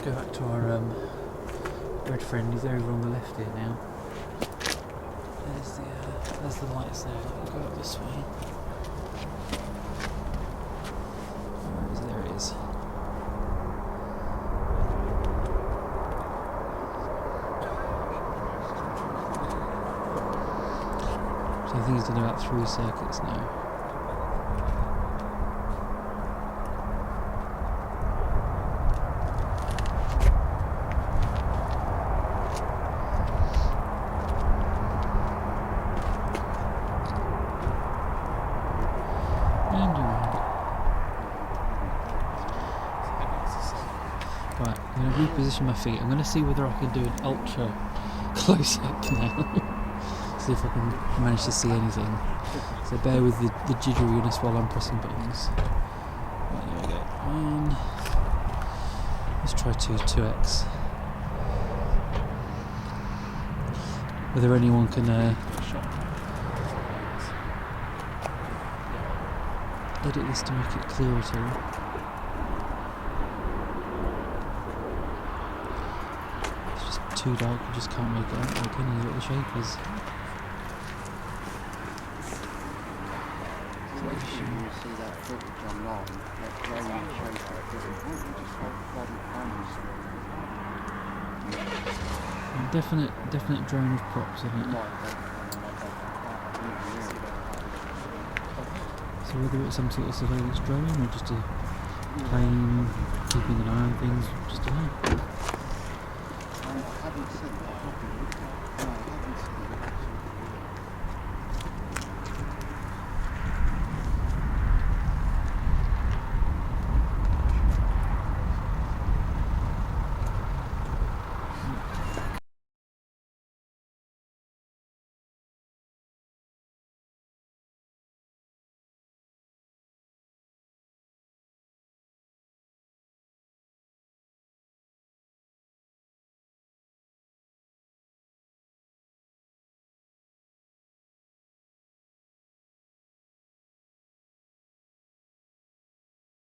go back to our red friend. He's over on the left here now. There's the lights there. I'll go up this way. There it is. So I think he's done about 3 circuits now. Right, I'm going to reposition my feet. I'm going to see whether I can do an ultra close up now. See if I can manage to see anything. So bear with the jitteriness while I'm pressing buttons. Right, there we go. And let's try 2x. Whether anyone can edit this to make it clearer at all. Too dark, you just can't make it out, can you, what the shape is. You see that footage online, that drone shows Definite drone with props in it. So whether it's some sort of surveillance drone or just a plain